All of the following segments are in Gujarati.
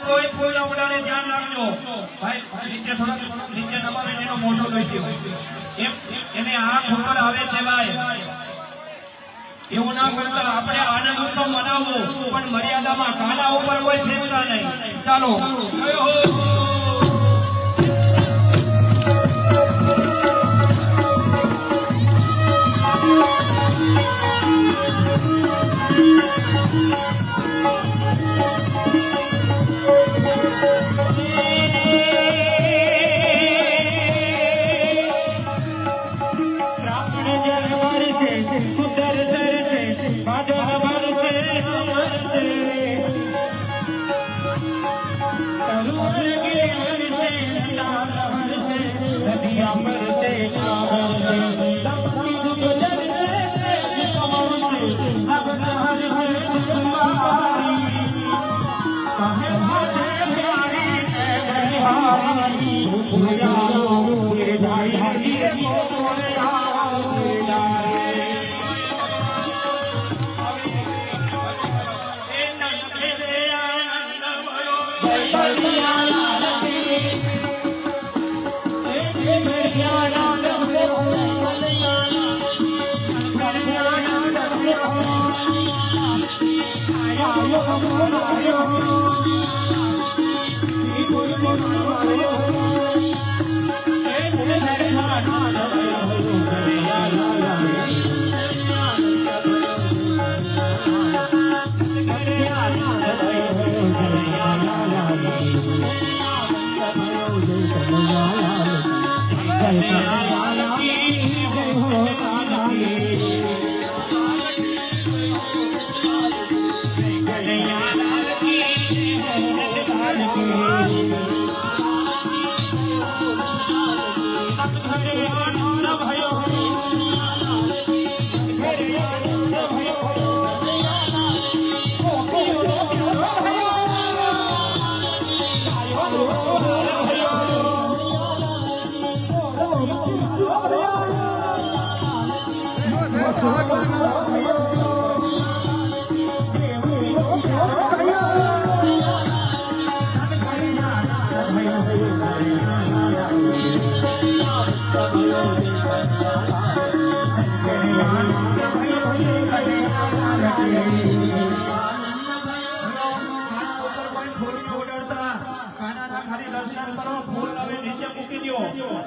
कोई फूल न उड़ाने ध्यान रखो भाई नीचे थोड़ा नीचे नंबर एनो मोटो लई गयो एने आंख ઉપર આવે છે ભાઈ એવું ના કરતા આપણે આનંદ ઉત્સવ મનાવો પણ મર્યાદામાં કાના ઉપર કોઈ ફેંકતા નહીં ચાલો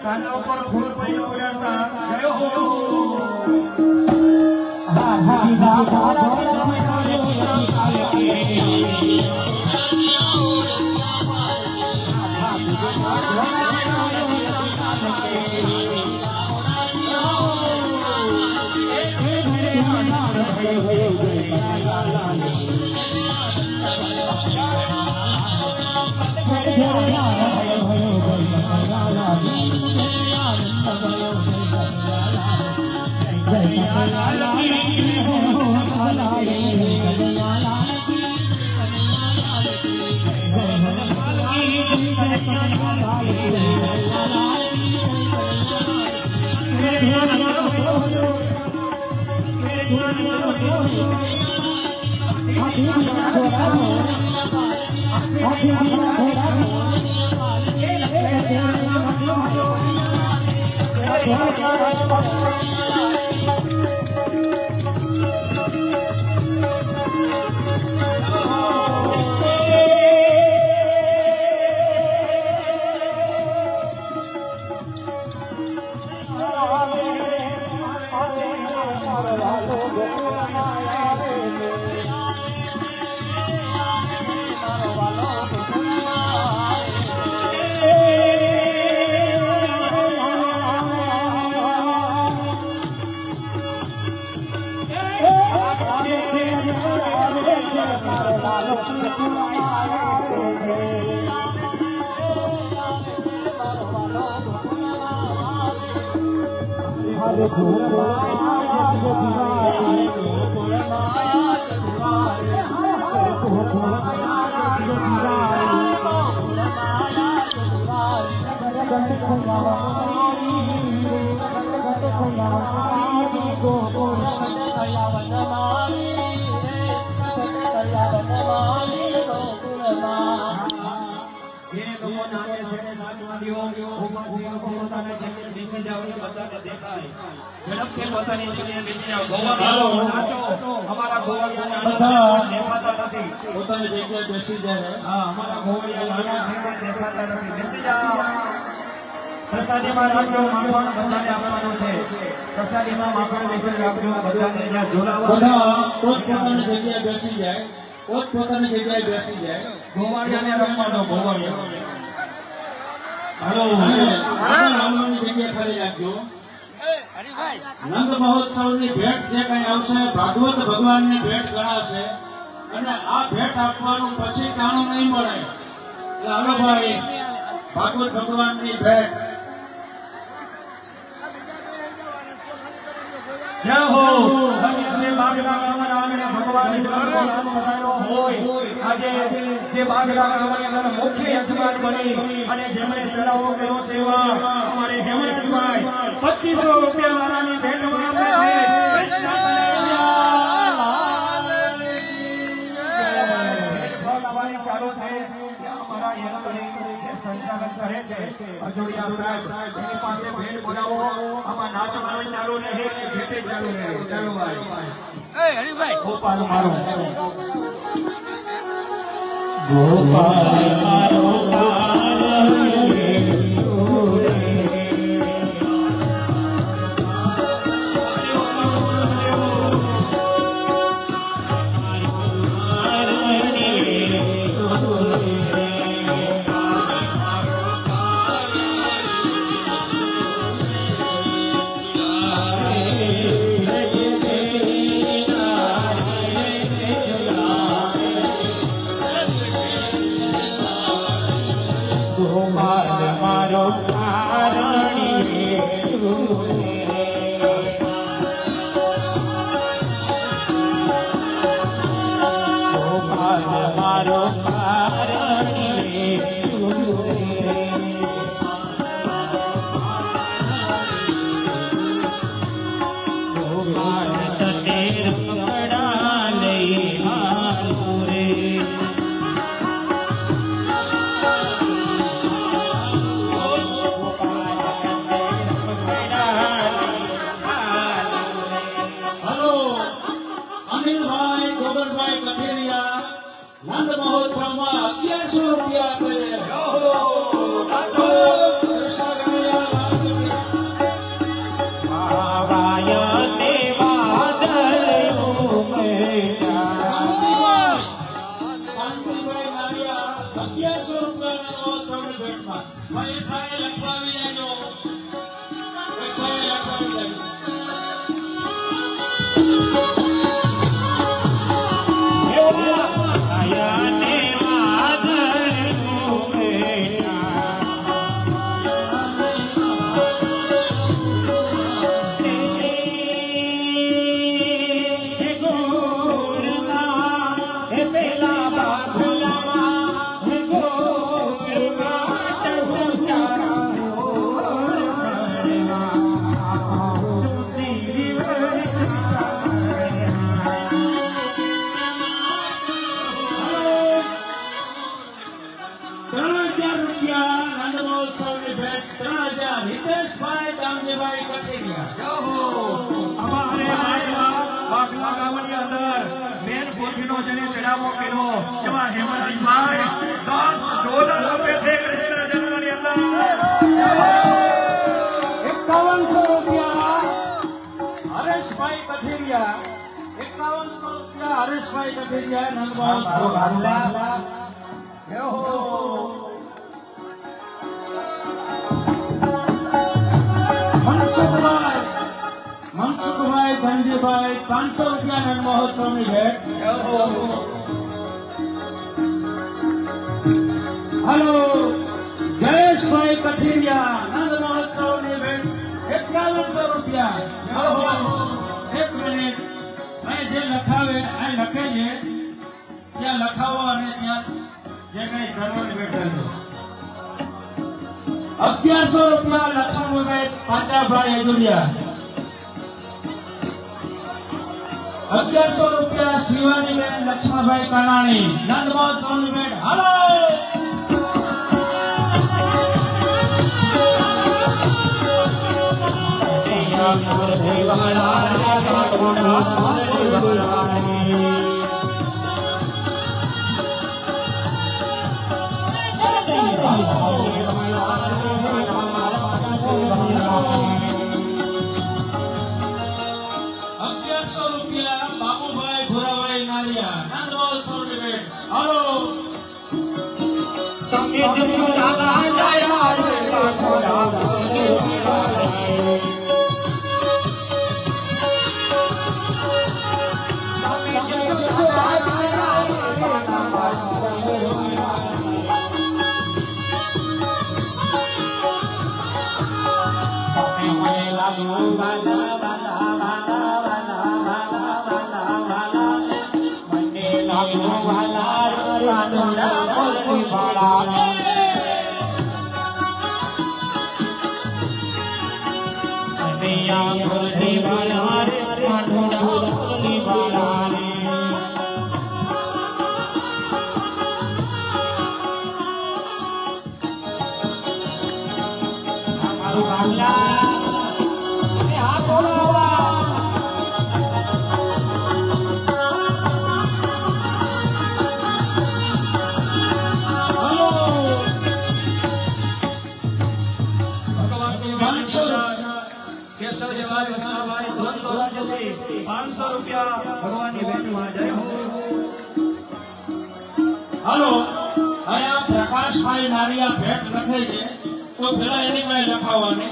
કાના ઉપર ફૂલ પૈયો ઉડાડતા ગયો હા ઝડપથી પોતાની જગ્યાએ બેસી જાઓ. ગોવાળિયાઓ નાચો. અમારા ગોવાળિયાના દેખાતા નથી. પોતાની જગ્યાએ બેસી જાય. હા, અમારા ગોવાળિયા નાના છે પણ દેખાતા નથી. બેસી જાઓ. પ્રસાદીમાં રાખજો, માખણ બધાને આપવાનું છે. પ્રસાદીમાં માખણ બેસી રાખજો, બધાને જ્યાં ઝોલાવા બધા પોતપોતાની જગ્યાએ બેસી જાય. પોતપોતાની જગ્યાએ બેસી જાય. ગોવાળિયાને રમવા દો. ગોવાળિયા હાલો. અને રામની જગ્યાએ ફરી રાખજો. નંદ મહોત્સવની ભેટ જે કઈ આવશે ભાગવત ભગવાનની ભેટ ગણાશે અને આ ભેટ આપવાનું પછી કાણું નહીં મળે. એટલે હાલો ભાઈ, ભાગવત ભગવાનની ભેટ. જય હો. ધન્ય છે બાગલા ગામના આંગણે ભગવાનની જન્મોત્સવ મનાવ્યો હોય. આજે જે બાગલા ગામની અંદર મુખ્ય યજમાન બની અને જેમણે ચડાવો કર્યો છે એવા અમારે હેમરાજભાઈ 2500 રૂપિયા વાળાની ભેટમાં આપે છે. ભેટભાવ ચાલુ છે. અમારા યજમાની જે સંચાલન કરે છે અજોડિયા સાહેબ, એની પાસે ભેટ બોલાવો. આમાં નાચવાનું ચાલુ રહે કે ભેટે ચાલુ રહે? ચાલો ભાઈ. ગોપાલ મારો નંદ મહોત્સવમાં 1100 રૂપિયા હિતેશભાઈ દામજીભાઈ કઠેરિયા. અમારે બાગલા ગામની અંદર મેન પોથીનો જેને ચડાવો કર્યો એવા હેમરાજભાઈ $10 આપે છે કૃષ્ણ જન્મની અંદર. 5100 રૂપિયા હરેશભાઈ કઠેરિયા. 5100 રૂપિયા હરેશભાઈ કઠેરિયા. મનસુખભાઈ ધનજીભાઈ 500 રૂપિયા નંદ મહોત્સવની ભેટ. હલો જયેશભાઈ કથિરિયા નંદ મહોત્સવની ભેટ 5100 રૂપિયા. એક મિનિટ અહીં જે લખાવે અહીં લખે છે ત્યાં લખાવો અને ત્યાં જે કઈ કરવાની બેઠેલું 1100 રૂપિયા લક્ષ્મણભાઈ પાંચાભાઈ હેદુરિયા. 1100 રૂપિયા શિવાનીબેન લક્ષ્મણભાઈ કાનાણી નંદ મહોત્સવની ભેટ. હાલો રૂપિયા બાબુભાઈ ભુરાભાઈ નારિયા નંદ મહોત્સવની ભેટ. હાલો કેશવજીભાઈ વસાભાઈ ધોનતોલાજી 500 રૂપિયા ભગવાનની ભેટમાં. જય હો. હાલો અહીંયા પ્રકાશભાઈ નારિયા ભેટ લખે છે તો પેલા એની પાસે લખાવવાની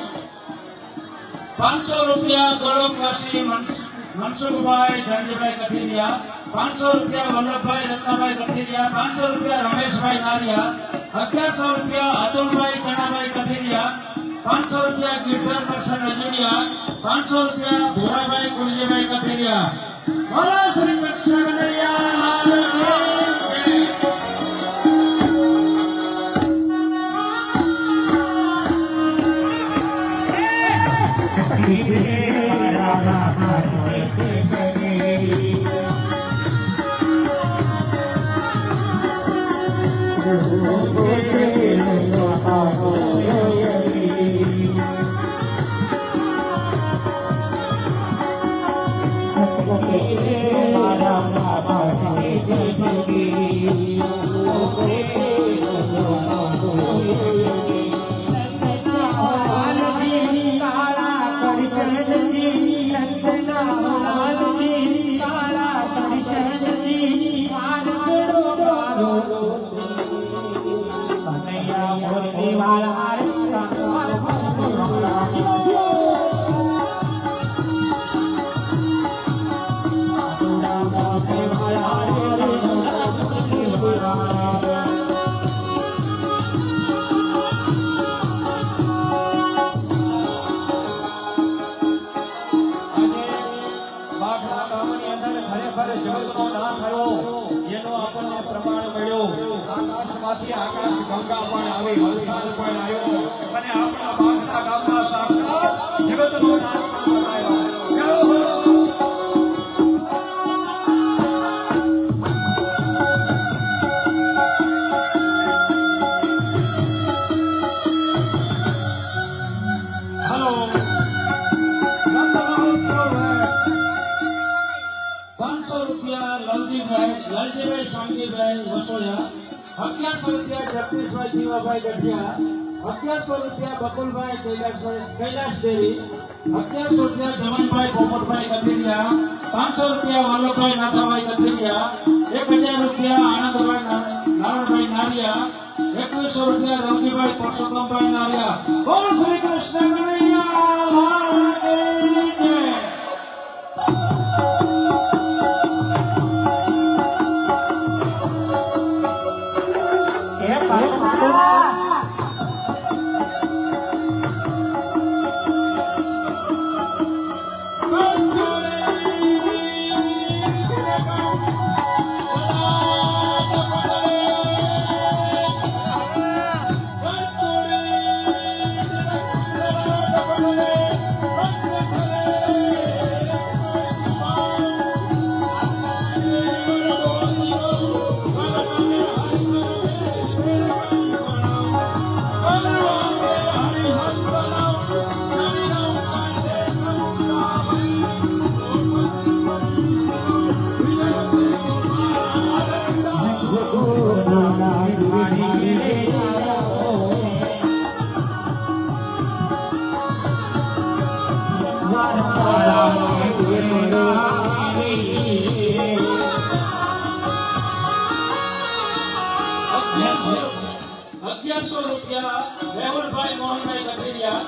500 રૂપિયા ગોળકવાસી મનસુખભાઈ ધનજીભાઈ કથિરિયા. 500 રૂપિયા વલ્લભભાઈ રત્નાભાઈ કથિરિયા. 500 રૂપિયા રમેશભાઈ નારિયા. 1100 રૂપિયા અતુલભાઈ ચણાભાઈ કથિરિયા. 500 રૂપિયા ગિરધર કરશન અજુડિયા. 500 રૂપિયા ભોરાભાઈ કુલજીભાઈ કથિરિયા. બોલો શ્રી કૃષ્ણ કનૈયા લાલ કી આકાશ ગંગા પણ આવી વલસાડ પણ આવ્યો અને આપણા બાગના ગામમાં સાક્ષાત જગતનો નાથ આવ્યો. હાલો 500 રૂપિયા લલજીભાઈ શાંતિભાઈ વસોયા. 1100 રૂપિયા જગદીશભાઈ જીવાભાઈ ગઢિયા. 1100 રૂપિયા બકુલભાઈ કૈલાશ દેવી. 1100 રૂપિયા જમનભાઈ પોપટભાઈ કથિરિયા. 500 રૂપિયા વલ્લભભાઈ નાથાભાઈ કથિરિયા. 1000 રૂપિયા આનંદભાઈ નારણભાઈ નારિયા. 2100 રૂપિયા રમજીભાઈ પરસોત્તમભાઈ નારિયા. બોલ શ્રી કૃષ્ણ કનૈયા લાલ કી જય. Para ₹1100 મેહુલભાઈ મોહનભાઈ કથિરિયા,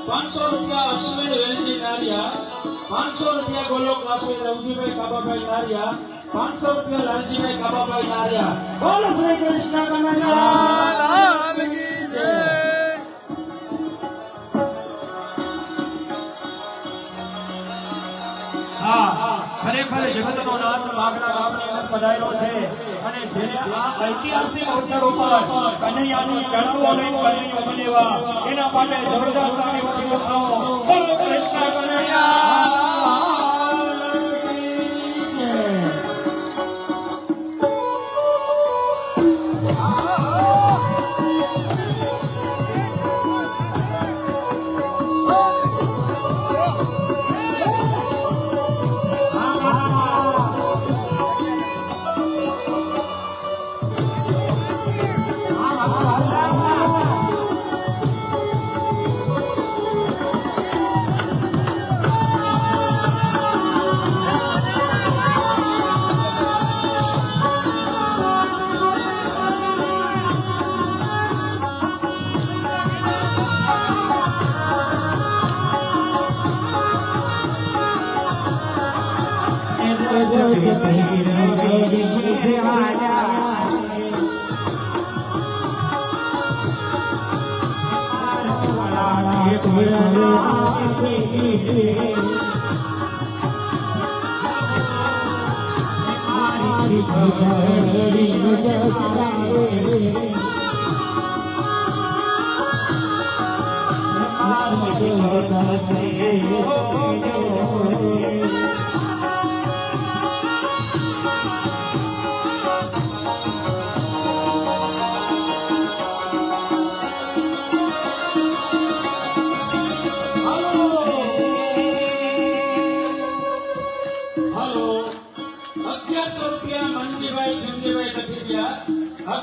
₹500 અશ્વિન વેલજી નારિયા, ₹500 ગોલોકવાસી રવજીભાઈ કાબાભાઈ નારિયા, ₹500 લાલજીભાઈ કાબાભાઈ નારિયા. બોલો શ્રી કૃષ્ણ કનૈયા હા, ખરેખર જગતનો નાથ બાગડા ગામની અંદર પધાર્યો છે અને જેને આ ઐતિહાસિક અવસર ઉપર કનૈયાની ચરણો લઈને કનૈયો બનેવા એના માટે જોરદાર તાળીઓથી વધાવો. બોલો કૃષ્ણ કનૈયા.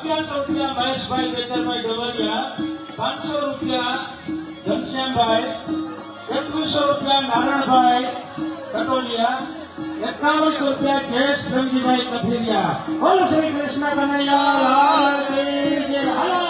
₹1100 મહેશભાઈ બેચરભાઈ ડોબરિયા, ₹500 ઘનશ્યામભાઈ, ₹2100 નારાયણભાઈ કટોલિયા, ₹51 જયેશ પ્રેમજીભાઈ કથિરિયા. બોલો શ્રી કૃષ્ણ કનૈયા લાલ કી જય. હાલો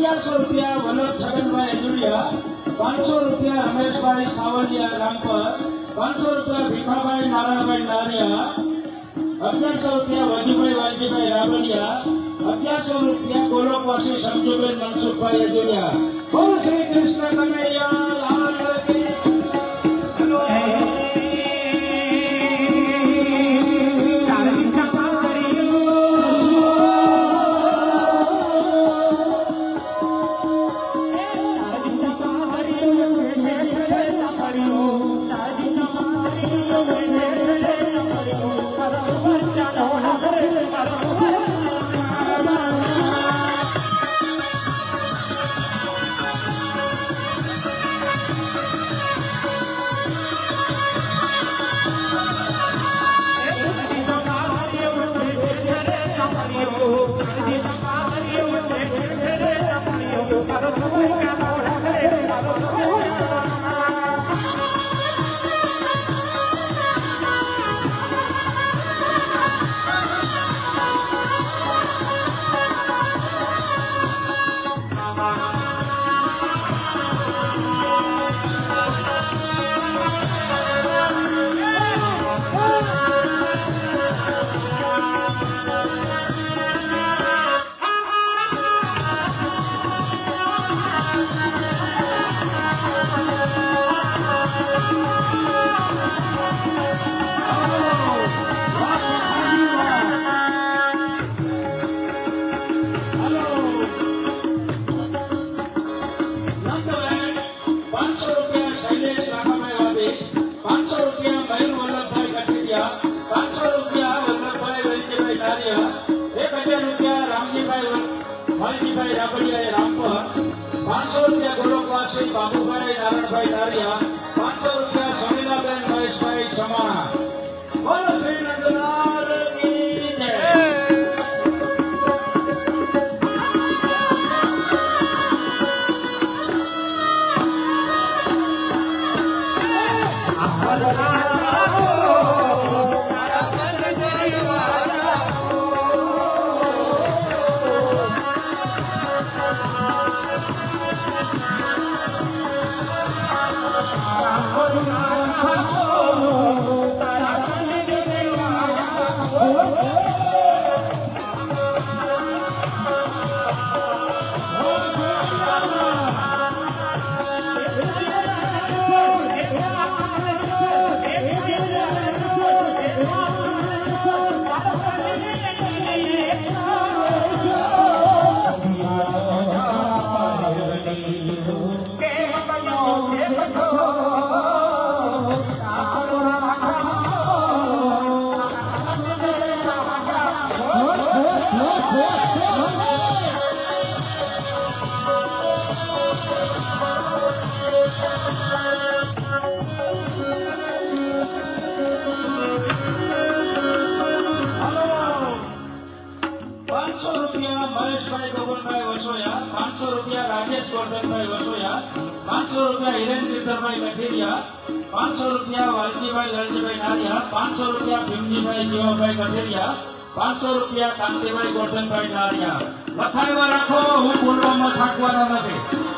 ₹1100 વલ્લભ છગનભાઈ અજુરિયા, ₹500 રમેશભાઈ સાવલિયા રામપર, ₹500 ભીખાભાઈ નારાયણભાઈ નારિયા, ₹1100 વજીભાઈ વાલજીભાઈ રાવલિયા, ₹1100 ગોલોકવાસી સમજુબેન મનસુખભાઈ અજુરિયા. બોલો શ્રી કૃષ્ણ કનૈયા લાલ કી. Thank you. કહીર વલ્લભભાઈ કઠેરિયા 500 રૂપિયા વલ્લભભાઈ વેલજીભાઈ નારિયા 1000 રૂપિયા રામજીભાઈ વાલજીભાઈ રાબડિયાએ રામપર 500 રૂપિયા ગોલોકવાસી બાબુભાઈ નારણભાઈ નારિયા 500 રૂપિયા સમીરાબેન મહેશભાઈ સમાણા બોલો શ્રી નંદલાલ કી જય મહેશભાઈ ગોગલભાઈ વસોયા 500 રૂપિયા રાજેશ ગોરધનભાઈ વસોયા 500 રૂપિયા હિરેન્દ્રભાઈ કઠેરિયા 500 રૂપિયા વાલજીભાઈ લાલજીભાઈ નારિયા 500 રૂપિયા ભીમજીભાઈ જીવાભાઈ કઠેરિયા 500 રૂપિયા કાંતિભાઈ ગોરધનભાઈ નારિયા લખાવ્યા રાખો હું બોલવામાં થાકવાનો નથી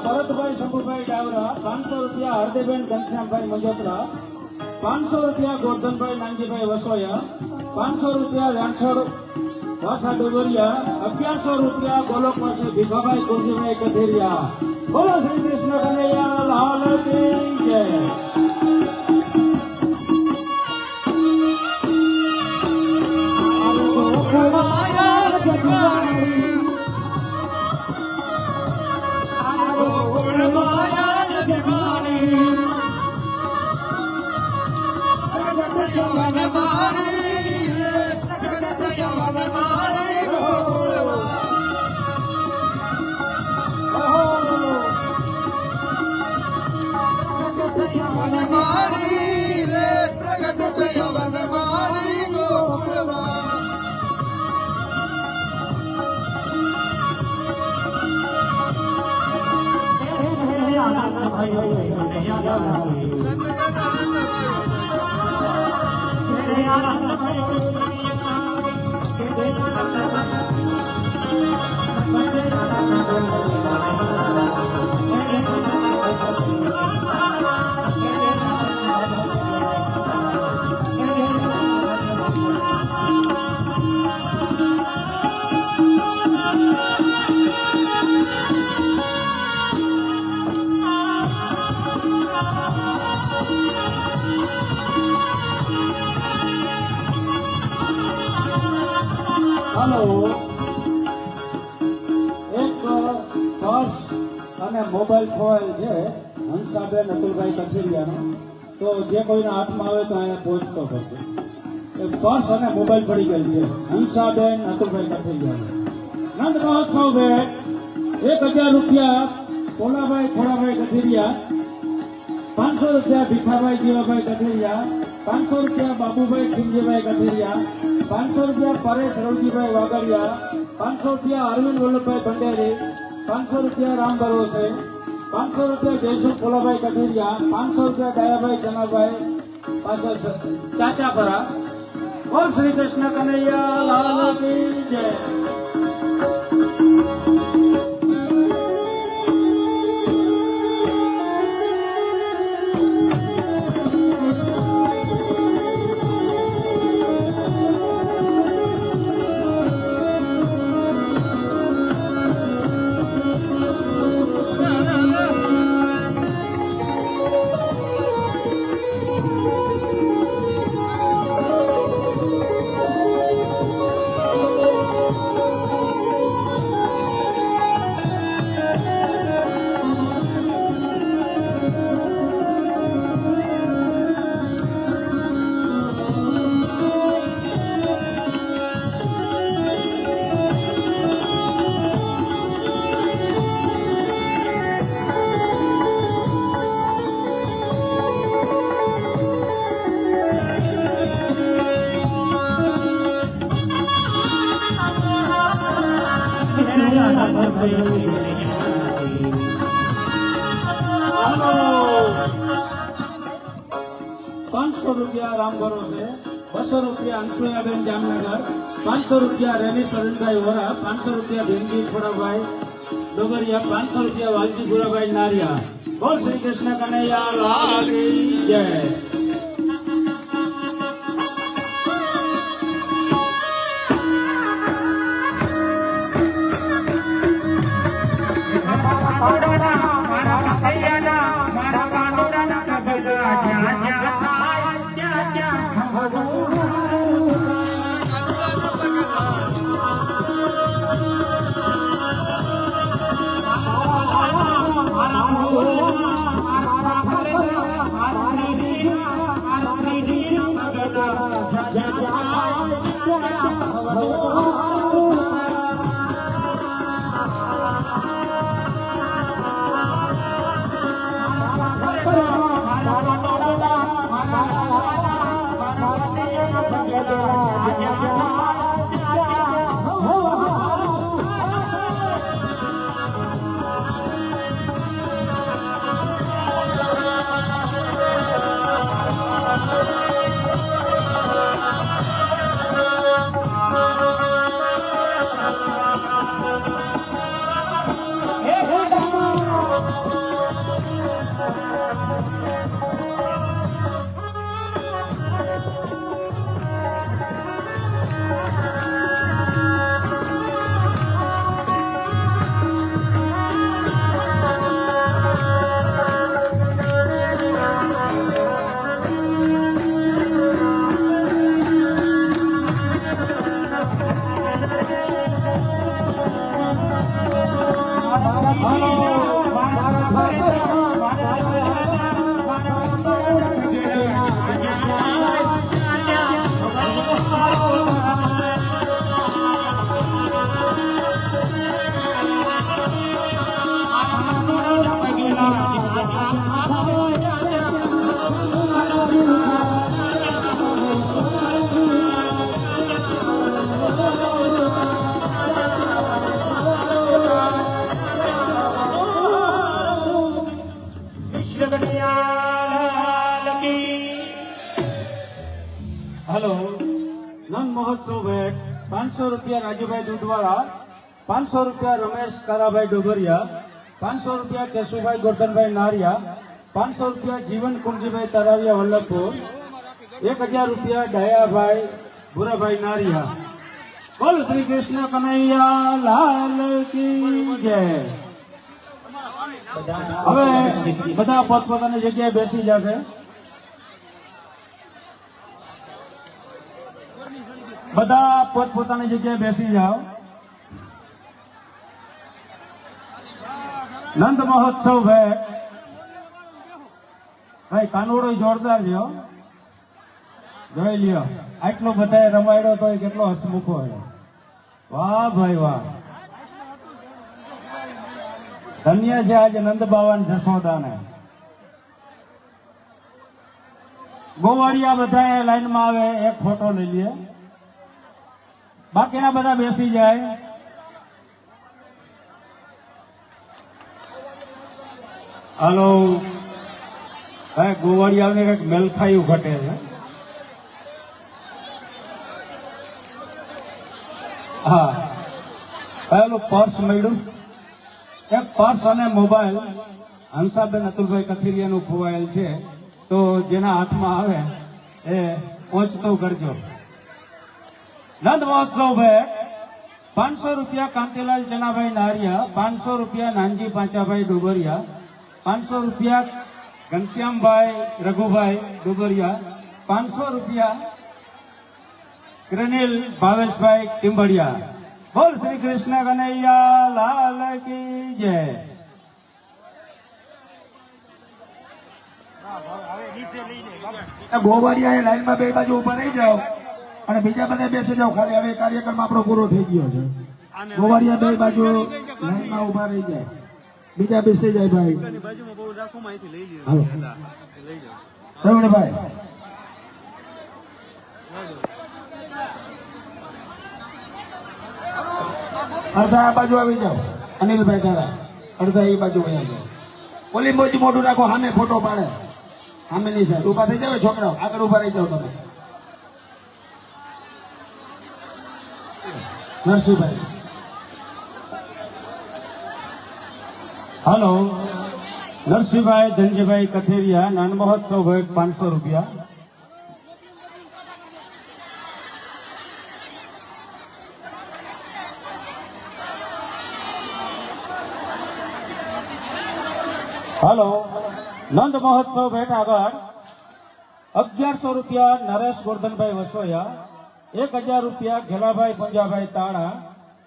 ભરતભાઈ શંભુભાઈ ડાવરા 500 રૂપિયા હરદેબેન ઘનશ્યામભાઈ મંજોત્રા 500 રૂપિયા ગોરધનભાઈ નાનજીભાઈ વસોયા 500 રૂપિયા રણછોડ વાસા ડોબરિયા 1100 રૂપિયા ગોલોકવાસી ભીખાભાઈ કુરજીભાઈ કઠેરિયા બોલો શ્રી કૃષ્ણ કનૈયા લાલ કી જય મોબાઈલ ખોવાયેલ છે હંસાબેન અતુલભાઈ કથિરિયાનો, તો જે કોઈના હાથમાં આવે તો અહીંયા પહોંચતો કરજો. એ પર્સ અને મોબાઈલ પડી ગયેલ છે હંસાબેન અતુલભાઈ કથિરિયાનો. નંદ મહોત્સવ ભેટ 1000 રૂપિયા પોલાભાઈ ખોડાભાઈ કથિરિયા, 500 રૂપિયા ભીખાભાઈ જીવાભાઈ કથિરિયા, 500 રૂપિયા બાબુભાઈ ખીમજીભાઈ કથિરિયા, 500 રૂપિયા પરેશ રવજીભાઈ વાગડિયા, 500 રૂપિયા અરવિંદ વલ્લભભાઈ ભંડેરી, 500 રૂપિયા રામ ભરોસે, 500 રૂપિયા જયસુખ પોલાભાઈ કથિરિયા, 500 રૂપિયા દયાભાઈ જનાભાઈ પાછળ ચાચાપરા. બોલ શ્રી કૃષ્ણ કનૈયા લાલ કી જય. ₹500 રૂપિયા રામ ભરોસે, 200 રૂપિયા અંશુયાબેન જામનગર, 500 રૂપિયા રેની સરેનભાઈ વોરા, 500 રૂપિયા ભીમજી ખોડાભાઈ ડોગરિયા, 500 રૂપિયા વાલજી ભુરાભાઈ નારિયા. બોલ શ્રી કૃષ્ણ કનૈયા લાલ કી જય. हेलो नंद महोत्सव भेट 500 रुपया राजूभाई दूधवाड़ा, 500 रुपया रमेश काराभाई डोगरिया, 500 रुपया केशुभाई गोर्धनभाई नारिया, 500 रुपया जीवन कुंजीभाई तराविया वल्लभपुर, 1000 रुपया दयाभाई भूराभाई नारिया. बोल श्री कृष्ण कन्हैया लाल की जय. હવે બધા પોતપોતાની જગ્યાએ બેસી જશે. બધા પોતપોતાની જગ્યાએ બેસી જાઓ. નંદ મહોત્સવ ભાઈ કાનુડો જોરદાર છે હો. જોઈ લ્યો આટલો બધા રમાડ્યો તો કેટલો હસમુખો હોય. વાહ ભાઈ વાહ, ધન્ય છે આજે નંદ બાવા ને જશોદાને. ગોવાળિયા બધા લાઈનમાં આવે, એક ફોટો લઈ લે, બાકીના બધા બેસી જાય. હાલો ભાઈ, ગોવાળિયાને કઈક મેલખાયું ઘટે છે. હા પેલું પર્સ મળ્યું, એક પર્સ અને મોબાઈલ હંસાબેન અતુલભાઈ કથિરિયાનું ખોવાયેલ છે, તો જેના હાથમાં આવે એ પહોંચતું કરજો. નંદ મહોત્સવ ભાઈ 500 રૂપિયા કાંતિલાલ ચનાભાઈ નારિયા, 500 રૂપિયા નાનજી પાંચાભાઈ ડુબરિયા, 500 રૂપિયા ઘનશ્યામભાઈ રઘુભાઈ ડુબરિયા, 500 રૂપિયા ક્રનિલ ભાવેશભાઈ ટીમ્બડિયા. બોલ શ્રી કૃષ્ણ કનૈયા લાલ કી જય. ગોવાળિયા લાઈનમાં બે બાજુ ઉભા રહી જાઓ અને બીજા બધા બેસી જાઓ. ખાલી હવે કાર્યક્રમ આપણો પૂરો થઈ ગયો છે. ગોવાળિયા બે બાજુ લાઈનમાં ઉભા રહી જાય, બીજા બેસી જાય ભાઈ. રમણભાઈ અડધા આ બાજુ આવી જાઓ. અનિલભાઈ તારા અડધા એ બાજુ વયા જાઓ. ઓલી મોજી મોઢું રાખો, સામે ફોટો પાડે. સામે નહીં સાહેબ ઉભા થઈ જાવ, છોકરાઓ આગળ ઉભા રહી જાઓ તમે. નરસિંહભાઈ હાલો. નરસિંહભાઈ ધનજીભાઈ કથેરિયા, નાન મહોત્સવ ભાઈ 500 રૂપિયા. હાલો. નંદ મહોત્સવ ભેટ આગળ 1100 રૂપિયા નરેશ ગોરધનભાઈ વસોયા, 1000 રૂપિયા ઘેલાભાઈ પંજાભાઈ તાણા,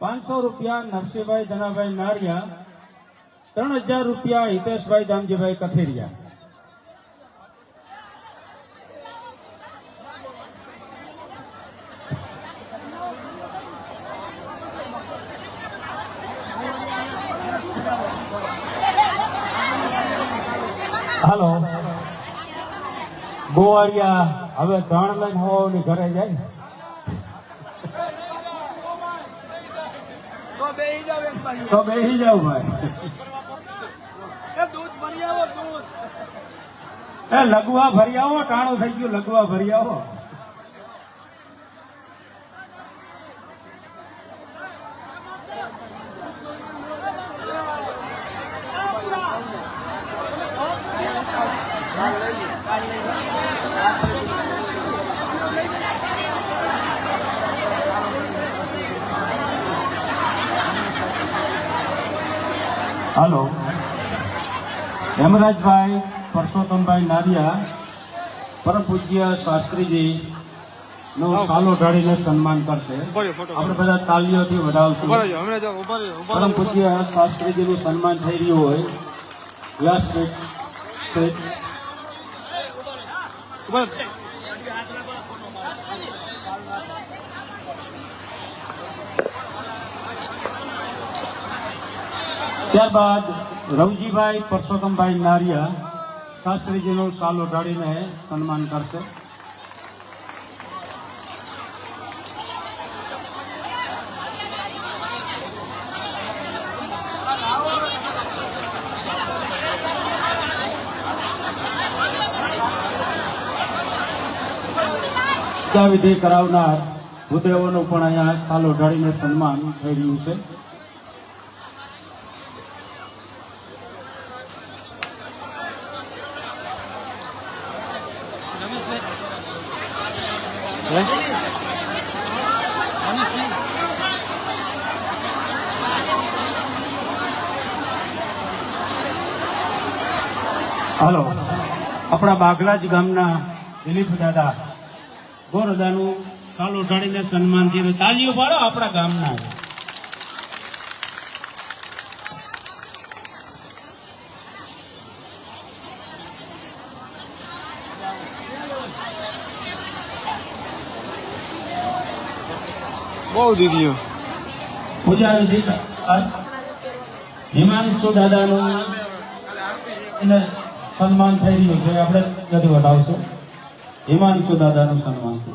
500 રૂપિયા નરસિંહભાઈ ધનાભાઈ નારિયા, 3000 રૂપિયા હિતેશભાઈ દામજીભાઈ કથેરિયા. હાલો. ગોવાળિયા હવે 3 લઈને હોવાની ઘરે જાય. તો બેસી જાવ ભાઈ. એ લગવા ભરી આવો, ટાણું થઈ ગયું, લગવા ભરી આવો. હાલો. હેમરાજભાઈ પરસોત્તમભાઈ નારિયા પરમ પૂજ્ય શાસ્ત્રીજી નો સાલો ઢાળીને સન્માન કરશે. આપણે બધા તાલીઓથી વધાવશું. પરમ પૂજ્ય શાસ્ત્રીજી નું સન્માન થઈ રહ્યું હોય વ્યાસપીઠ. ત્યારબાદ રવજીભાઈ પરસોત્તમભાઈ નારિયા શાસ્ત્રીજીનો સાલો ઢાળીને સન્માન કરશે. વિધિ કરાવનાર ભૂદેવોનું પણ અહીંયા સાલો ઢાળીને સન્માન થઈ રહ્યું છે. હાલો. આપણા બાગલાજ ગામના દિલીપ દાદા ગોરદાનું સાલો ઢાળીને સન્માન થયું. તાલીઓ પાડો આપણા ગામના. બહુ દીધી પૂજા વિધિ હિમાંશુ દાદાનું એને સન્માન થઈ રહ્યું છે. આપણે નથી વટાવશું. હિમાંશુ દાદાનું સન્માન છે.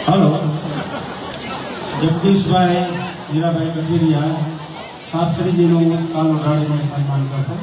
હલો, જગદીશભાઈ હીરાભાઈ ગંભીરિયા શાસ્ત્રીજીનું કાલો ઢાળીને સન્માન કરશે.